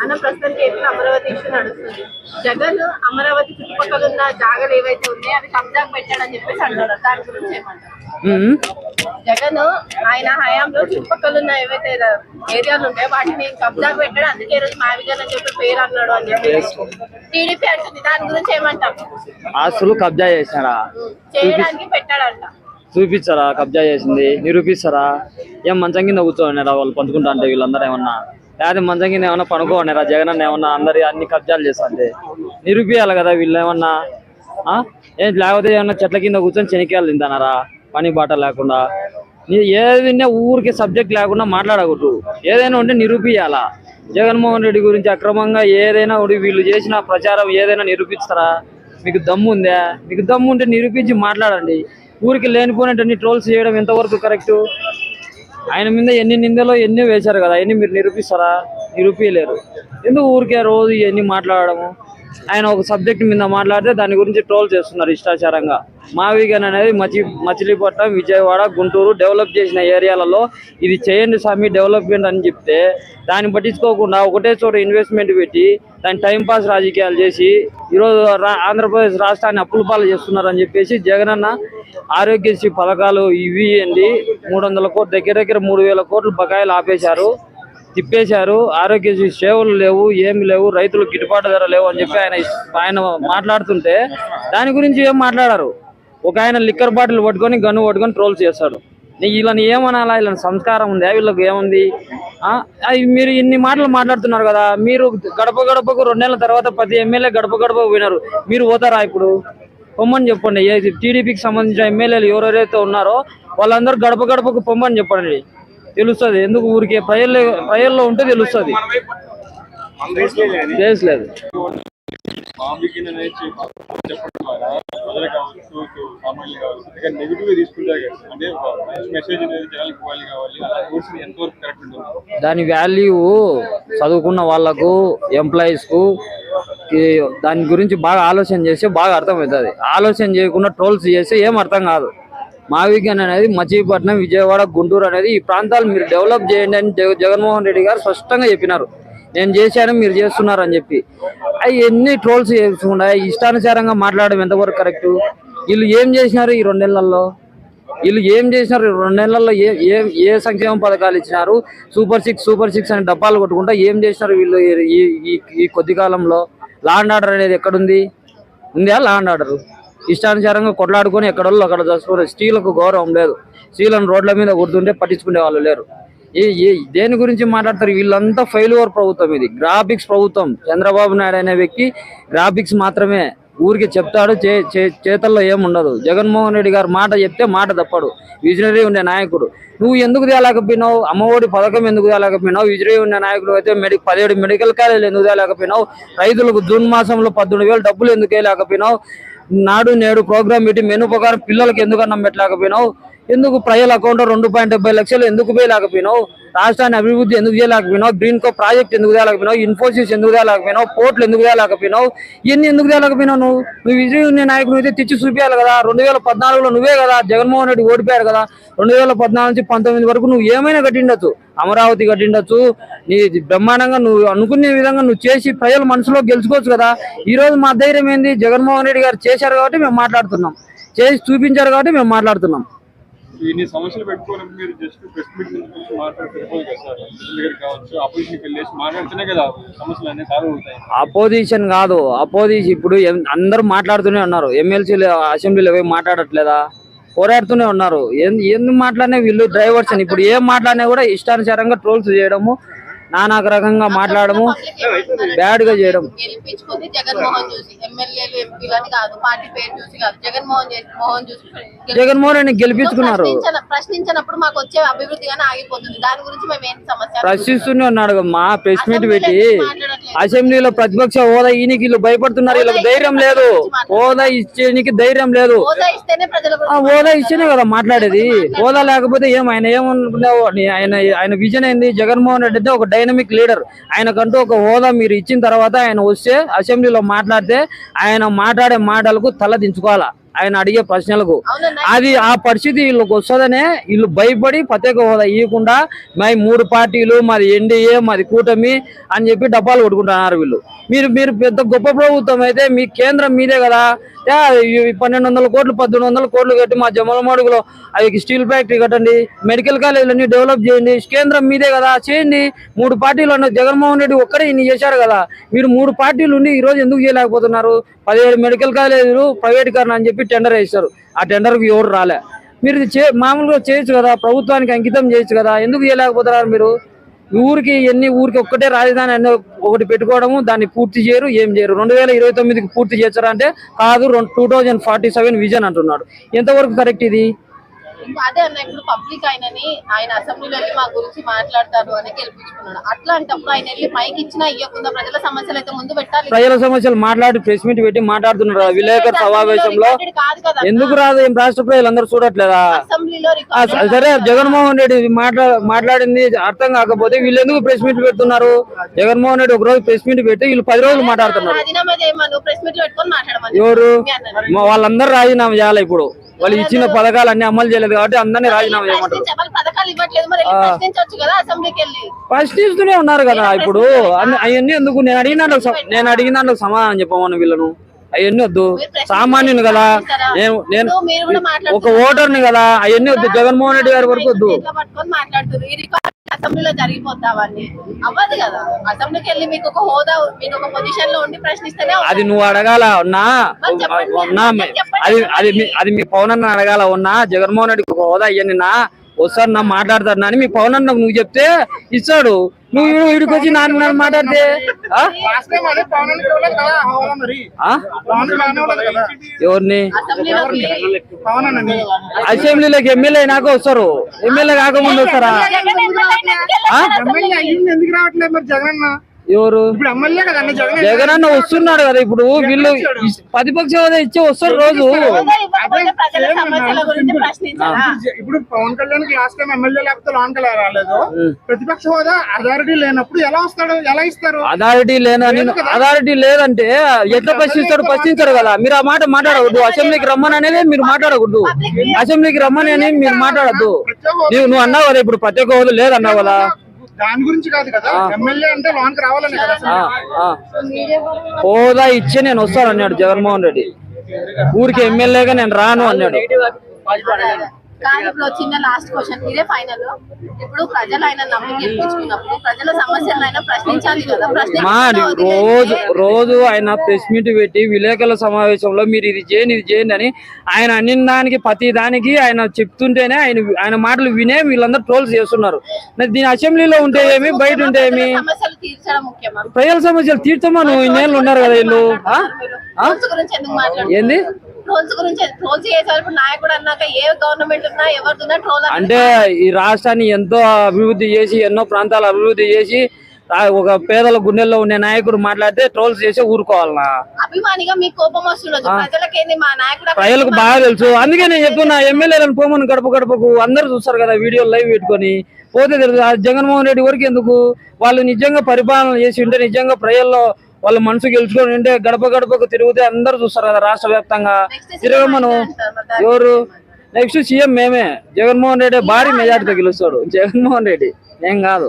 అన్న ప్రస్తుతానికి AP Amaravati issue నడుస్తుంది. జగన్ అమరావతి చుట్టుపక్కల ఉన్న జాగాలు ఏవైతే ఉన్నాయో అవి కబ్జాకు పెట్టాడని చెప్పేసి అంటారు. దాని గురించి ఏమంటారు? జగన్ ఆయన హయాంలో చుట్టుపక్కల ఉన్న ఏవైతే ఏరియాలు ఉంటాయో వాటిని కబ్జాకు పెట్టాడు, అందుకే ఈ రోజు మావిగన్ అని చెప్పి పేరు అన్నాడు అని చెప్పేసి టీడీపీ అంటుంది. దాని గురించి ఏమంటారు? ఆస్తులు కబ్జా చేసినాడా? చేయడానికి పెట్టాడంట. చూపించారా కబ్జా చేసింది? నిరూపిస్తారా? ఏం మంచం కింద కూర్చోన్నారా వాళ్ళు పంచుకుంటా అంటే వీళ్ళందరూ ఏమన్నా? లేదా మంచం కింద ఏమన్నా పనుకోన్నారా? జగన్ అన్న ఏమన్నా అందరి అన్ని కబ్జాలు చేస్తా అంటే నిరూపియాలి కదా వీళ్ళు ఏమన్నా. ఏం లేకపోతే ఏమన్నా చెట్ల కింద కూర్చొని శనికాయలు తింటానారా పని బాట లేకుండా? ఏదైనా ఊరికి సబ్జెక్ట్ లేకుండా మాట్లాడకూడదు. ఏదైనా ఉంటే నిరూపియాలా? జగన్మోహన్ రెడ్డి గురించి అక్రమంగా ఏదైనా వీళ్ళు చేసిన ప్రచారం ఏదైనా నిరూపిస్తారా? మీకు దమ్ము ఉందా? మీకు దమ్ము ఉంటే నిరూపించి మాట్లాడండి. ఊరికి లేనిపోయినటువంటి ట్రోల్స్ చేయడం ఎంతవరకు కరెక్టు? ఆయన మీద ఎన్ని నిందలో ఎన్ని వేశారు కదా, అవన్నీ మీరు నిరూపిస్తారా? నిరూపించలేరు. ఎందుకు ఊరికే రోజు ఇవన్నీ మాట్లాడము? ఆయన ఒక సబ్జెక్ట్ మీద మాట్లాడితే దాని గురించి ట్రోల్ చేస్తున్నారు ఇష్టాచారంగా. మావిగన్ అనేది మచిలీపట్నం, విజయవాడ, గుంటూరు డెవలప్ చేసిన ఏరియాలలో ఇది చేయండి స్వామి డెవలప్మెంట్ అని చెప్తే దాన్ని పట్టించుకోకుండా ఒకటే చోట ఇన్వెస్ట్మెంట్ పెట్టి దాని టైంపాస్ రాజకీయాలు చేసి ఈరోజు ఆంధ్రప్రదేశ్ రాష్ట్రాన్ని అప్పుల పాలు చేస్తున్నారని చెప్పేసి జగనన్న ఆరోగ్యశ్రీ పథకాలు ఇవి అండి 300 కోట్లు దగ్గర 3000 కోట్లు బకాయిలు ఆపేశారు, తిప్పేశారు. ఆరోగ్యశ్రీ సేవలు లేవు, ఏమి లేవు, రైతులు గిట్టుబాటు ధర లేవు అని చెప్పి ఆయన మాట్లాడుతుంటే దాని గురించి ఏం మాట్లాడారు? ఒక ఆయన లిక్కర్ బాటిల్ పట్టుకొని గన్ను పట్టుకొని ట్రోల్స్ చేస్తాడు. వీళ్ళని ఏమనాలా? వీళ్ళని సంస్కారం ఉందా? వీళ్ళకి ఏముంది? మీరు ఇన్ని మాటలు మాట్లాడుతున్నారు కదా, మీరు గడప గడపకు 2 నెలల తర్వాత 10 ఎమ్మెల్యే గడప గడపకు పోయినారు. మీరు పోతారా ఇప్పుడు? పొమ్మని చెప్పండి. టీడీపీకి సంబంధించిన ఎమ్మెల్యేలు ఎవరెవరైతే ఉన్నారో వాళ్ళందరూ గడప గడపకు పొమ్మని చెప్పండి, తెలుస్తుంది. ఎందుకు ఊరికే ప్రజల్లో ఉంటే తెలుస్తుంది. లేదు దాని వాల్యూ చదువుకున్న వాళ్ళకు, ఎంప్లాయీస్ కు దాని గురించి బాగా ఆలోచన చేస్తే బాగా అర్థమవుతుంది. ఆలోచన చేయకుండా ట్రోల్స్ చేస్తే ఏం అర్థం కాదు. మావిగన్ అనేది మచిలీపట్నం, విజయవాడ, గుంటూరు అనేది ఈ ప్రాంతాలు మీరు డెవలప్ చేయండి అని జగన్మోహన్ రెడ్డి గారు స్పష్టంగా చెప్పినారు. నేను చేశాను, మీరు చేస్తున్నారు అని చెప్పి అవి ఎన్ని ట్రోల్స్ చేసుకుండా ఇష్టానుసారంగా మాట్లాడడం ఎంతవరకు కరెక్ట్? వీళ్ళు ఏం చేసినారు ఈ 2 నెలల్లో? వీళ్ళు ఏం చేసినారు 2 నెలల్లో? ఏ సంక్షేమ పథకాలు ఇచ్చినారు? సూపర్ సిక్స్ అని డబ్బాలు కొట్టుకుంటా ఏం చేసినారు వీళ్ళు ఈ కొద్ది కాలంలో? లా అండ్ ఆర్డర్ అనేది ఎక్కడుంది? ఉందా లా అండ్ ఆర్డర్? ఇష్టానుసారంగా కొట్లాడుకొని ఎక్కడోళ్ళు అక్కడ చదువుకున్నారు. స్త్రీలకు గౌరవం లేదు. స్త్రీలను రోడ్ల మీద కొడుతుంటే పట్టించుకునే వాళ్ళు లేరు. దేని గురించి మాట్లాడతారు? వీళ్ళంతా ఫెయిల్యూర్ ప్రభుత్వం, ఇది గ్రాఫిక్స్ ప్రభుత్వం. చంద్రబాబు నాయుడు అనే వ్యక్తి గ్రాఫిక్స్ మాత్రమే, ఊరికి చెప్తాడు, చేతల్లో ఏముండదు. జగన్మోహన్ రెడ్డి గారు మాట చెప్తే మాట తప్పడు. విజనరీ ఉండే నాయకుడు. నువ్వు ఎందుకు తేలేకపోయినావు? అమ్మఒడి పథకం ఎందుకు తేలేకపోయినావు? విజనరీ ఉండే నాయకుడు అయితే 17 మెడికల్ కాలేజీలు ఎందుకు తేలేకపోయినావు? రైతులకు జూన్ మాసంలో 18,000 డబ్బులు ఎందుకు వేయలేకపోయినావు? నాడు నేడు ప్రోగ్రామ్ పెట్టి మెను ప్రకారం పిల్లలకి ఎందుకు అన్నం పెట్టలేకపోయినావు? ఎందుకు ప్రజల అకౌంట్లో 2.70 లక్షలు ఎందుకు వేయలేకపోయినావు? రాష్ట్రాన్ని అభివృద్ధి ఎందుకు చేయలేకపోయినావు? గ్రీన్ కో ప్రాజెక్ట్ ఎందుకు తేలేకపోయినావు? ఇన్ఫోసిస్ ఎందుకు తేలేకపోయినావు? పోర్ట్లు ఎందుకు తేలేకపోయినావు? ఇవన్నీ ఎందుకు తేలేకపోయినావు? నువ్వు విజయ్ ఉన్న నాయకుడు అయితే తెచ్చి చూపించాలి కదా. 2014లో నువ్వే కదా జగన్మోహన్ రెడ్డి ఓడిపోయారు కదా. 2014 నుంచి 19 వరకు నువ్వు ఏమైనా కట్టిండొచ్చు, అమరావతి కట్టిండొచ్చు, నీ బ్రహ్మాండంగా నువ్వు అనుకునే విధంగా నువ్వు చేసి ప్రజల మనసులో గెలుచుకోవచ్చు కదా. ఈ రోజు మా ధైర్యం ఏంది? జగన్మోహన్ రెడ్డి గారు చేశారు కాబట్టి మేము మాట్లాడుతున్నాం, చేసి చూపించారు కాబట్టి మేము మాట్లాడుతున్నాం. ఇన్ని సమస్యలు పెట్టుకొని మీరు జస్ట్ ప్రెస్ మీట్ నుంచి మాట్లాడితే మాట్లాడితేనే కదా సమస్యలు అన్నీ సాల్వ్ అవుతాయి. అపోజిషన్ కాదు, అపోజిషన్ ఇప్పుడు అందరూ మాట్లాడుతూనే ఉన్నారు. ఎమ్మెల్సీలు అసెంబ్లీలో పోయి మాట్లాడట్లేదా? పోరాడుతూనే ఉన్నారు. ఎందుకు మాట్లాడినా వీళ్ళు డ్రైవర్స్ అని ఇప్పుడు ఏం మాట్లాడినా కూడా ఇష్టానుసారంగా ట్రోల్స్ చేయడము, నానా రకంగా మాట్లాడము, బ్యాడ్ గా చేయడం. జగన్మోహన్ రెడ్డి గెలిపించుకున్నారు, ప్రశ్నిస్తూనే ఉన్నాడు. మా ప్రెస్ మీట్ పెట్టి అసెంబ్లీలో ప్రతిపక్ష హోదా ఈయనకి వీళ్ళు భయపడుతున్నారు. వీళ్ళకి ధైర్యం లేదు, హోదా ఇచ్చేనికి ధైర్యం లేదు. హోదా ఇస్తేనే కదా మాట్లాడేది. హోదా లేకపోతే ఆయన ఏమనుకున్నావు? ఆయన విజన్ ఏంది? జగన్మోహన్ రెడ్డి అంటే ఒక డైనమిక్ లీడర్. ఆయనకంటూ ఒక హోదా మీరు ఇచ్చిన తర్వాత ఆయన వస్తే అసెంబ్లీలో మాట్లాడితే ఆయన మాట్లాడే మాటలకు తల దించుకోవాలా. ఆయన అడిగే ప్రశ్నలకు. అవునన్నా. అది ఆ పరిస్థితి వీళ్ళకి వస్తుందనే వీళ్ళు భయపడి ప్రత్యేక హోదా ఇవ్వకుండా మా 3 పార్టీలు మాది ఎన్డీఏ మాది కూటమి అని చెప్పి డబ్బాలు కొట్టుకుంటున్నారు వీళ్ళు. మీరు పెద్ద గొప్ప ప్రభుత్వం అయితే మీ కేంద్రం మీదే కదా. 1200 కోట్లు 1800 కోట్లు కట్టి మా జమ్మలమడుగులో అవి స్టీల్ ఫ్యాక్టరీ కట్టండి, మెడికల్ కాలేజీలన్నీ డెవలప్ చేయండి, కేంద్రం మీదే కదా, చేయండి. 3 పార్టీలు అన్న జగన్మోహన్ రెడ్డి ఒక్కడే ఇన్ని చేశారు కదా. మీరు 3 పార్టీలు ఉండి ఈ రోజు ఎందుకు చేయలేకపోతున్నారు? 17 మెడికల్ కాలేజీలు ప్రైవేటీకరణ అని చెప్పి టెండర్ వేస్తారు. ఆ టెండర్కి ఎవరు రాలే. మీరు మామూలుగా చేయొచ్చు కదా, ప్రభుత్వానికి అంకితం చేయొచ్చు కదా, ఎందుకు చేయలేకపోతున్నారు మీరు? ఊరికి ఒక్కటే రాజధాని అనే ఒకటి పెట్టుకోవడము, దాన్ని పూర్తి చేయరు, ఏం చేయరు. 2029కి పూర్తి చేస్తారా అంటే కాదు, 2047 విజన్ అంటున్నాడు. ఎంతవరకు కరెక్ట్ ఇది? అదే అన్న, ఇప్పుడు పబ్లిక్ ఆయన అసెంబ్లీలో వెళ్ళి మా గురించి మాట్లాడతారు అని గెలిపించుకున్నాడు. అట్లాంటప్పుడు ఆయన వెళ్ళి మైక్ ఇచ్చినా ఇవ్వకుండా ప్రజల సమస్యలు అయితే ముందు పెట్టాలి. ప్రజల సమస్యలు మాట్లాడి ప్రెస్ మీట్ పెట్టి మాట్లాడుతున్నారు కదా విలేకరు సమావేశంలో. కాదు కదా, ఎందుకు రాదు? ఏం రాష్ట్ర ప్రజలందరూ చూడట్లేదా? అసెంబ్లీలో సరే, జగన్మోహన్ రెడ్డి మాట్లాడింది అర్థం కాకపోతే వీళ్ళు ఎందుకు ప్రెస్ మీట్ పెడుతున్నారు? జగన్మోహన్ రెడ్డి ఒక రోజు ప్రెస్ మీట్ పెట్టి వీళ్ళు 10 రోజులు మాట్లాడుతున్నారు. రాజీనామా చేయమను, ప్రెస్ మీట్ పెట్టుకొని మాట్లాడమని. ఎవరు? వాళ్ళందరూ రాజీనామా చేయాలి. ఇప్పుడు వాళ్ళు ఇచ్చిన పథకాలు అన్ని అమలు చేయలేదు కాబట్టి అందరినీ రాజీనామా చేయమంటారు. పథకాలు ఇవ్వట్లేదు, మరి ప్రశ్నించవచ్చు కదా అసెంబ్లీకి వెళ్ళి. ప్రశ్నిస్తూనే ఉన్నారు కదా. ఇప్పుడు అవన్నీ ఎందుకు? నేను అడిగిన సమాధానం చెప్పమను వీళ్ళను. అవన్నీ వద్దు. సామాన్యుని కదా నేను ఒక ఓటర్ని కదా, అవన్నీ వద్దు. జగన్మోహన్ రెడ్డి గారి వరకు వద్దు. పట్టుకొని మాట్లాడుతున్నారు. అసెంబ్లీలో జరిగిపోతావని అవ్వదు కదా. అసెంబ్లీకి వెళ్ళి మీకు ఒక హోదా, మీకు ఒక పొజిషన్ లో ఉండి ప్రశ్నిస్తేనే అది నువ్వు అడగాల ఉన్నా. అది మీ పవన్ అన్న అడగాల ఉన్నా. జగన్మోహన్ రెడ్డికి ఒక హోదా ఇయ్యండి నా, వస్తాను నా, మాట్లాడతాడు నా అని మీ పవన్ అన్న నువ్వు చెప్తే ఇస్తాడు. నువ్వు వీడికి వచ్చి నాన్న మాట్లాడితే ఎవరిని? అసెంబ్లీలోకి ఎమ్మెల్యే అయినాక వస్తారు, ఎమ్మెల్యే కాకముందు వస్తారా? ఎందుకు రావట్లేదు మరి జగన్? ఎవరు? ఇప్పుడు ఎమ్మెల్యే కదండి జగన్. జగన్ అన్న వస్తున్నాడు కదా. ఇప్పుడు వీళ్ళు ప్రతిపక్ష హోదా ఇచ్చి వస్తారు రోజు. ఇప్పుడు Pawan Kalyan last time MLA లేకపోతే లోన్ కళ్యాణ్ రాలేదు. ప్రతిపక్ష హోదా అథారిటీ లేనప్పుడు ఎలా వస్తాడు, ఎలా ఇస్తారు? అథారిటీ లేదంటే ఎట్లా ప్రశ్నించారు కదా. మీరు ఆ మాట మాట్లాడకూడదు. అసెంబ్లీకి రమ్మని అనేది మీరు మాట్లాడకూడదు. అసెంబ్లీకి రమ్మని అని మీరు మాట్లాడద్దు. నువ్వు అన్నావు కదా ఇప్పుడు ప్రత్యేక హోదా లేదన్నావు కదా. దాని గురించి కాదు కదా, ఎమ్మెల్యే అంటే లోన్కి రావాలని కదా. హోదా ఇచ్చే నేను వస్తాను అన్నాడు జగన్మోహన్ రెడ్డి. ఊరికి ఎమ్మెల్యేగా నేను రాను అన్నాడు. కానీ ఇప్పుడు చిన్న లాస్ట్ క్వశ్చన్, ఇదే ఫైనల్. ఇప్పుడు ప్రజలు ఆయన నమ్మి గెలిపించుకున్నప్పుడు ప్రజల సమస్యలను ఆయన ప్రశ్నించాలి కదా. రోజు ఆయన ప్రెస్ మీట్ పెట్టి విలేకరుల సమావేశంలో మీరు ఇది చేయండి అని ఆయన అన్ని దానికి ప్రతి దానికి ఆయన చెప్తుంటేనే ఆయన మాటలు వినే వీళ్ళందరూ ట్రోల్స్ చేస్తున్నారు. దీని అసెంబ్లీలో ఉంటే ఏమి, బయట ఉంటే ఏమి? సమస్యలు తీర్చడం ముఖ్యమా? ప్రజల సమస్యలు తీర్చమా? నువ్వు ఇన్నేళ్ళు ఉన్నారు కదా వీళ్ళు. ఏంది ట్రోల్స్ గురించి? ట్రోల్స్ చేసేటప్పుడు నాయకుడు అన్నాక ఏ గవర్నమెంట్ ఉన్నా ఎవరిదున్నా ట్రోల్ అంటే ఈ రాష్ట్రాన్ని ఎంతో అభివృద్ధి చేసి ఎన్నో ప్రాంతాలు అభివృద్ధి చేసి ఒక పేదల గుండెల్లో ఉండే నాయకుడు మాట్లాడితే ట్రోల్స్ చేసి ఊరుకోవాలనా? అభిమానిగా మీకు కోపం వస్తున్నది. ప్రజలకేంది, మా నాయకుడు ప్రజలకు బాగా తెలుసు. అందుకే నేను చెప్తున్నా, ఎమ్మెల్యేలను పోమని గడపకు అందరూ చూస్తారు కదా వీడియోలు లైవ్ పెట్టుకొని పోతే తెలుసు. జగన్మోహన్ రెడ్డి వరకు ఎందుకు? వాళ్ళు నిజంగా పరిపాలన చేసి ఉంటే, నిజంగా ప్రజల్లో వాళ్ళ మనసు గెలుచుకొని ఉంటే గడపకు తిరిగితే అందరూ చూస్తారు కదా రాష్ట్ర వ్యాప్తంగా. తిరగమను. ఎవరు నెక్స్ట్ సీఎం? మేమే. జగన్మోహన్ రెడ్డి భారీ మెజార్టీతో గెలుస్తాడు. జగన్మోహన్ రెడ్డి ఏం కాదు.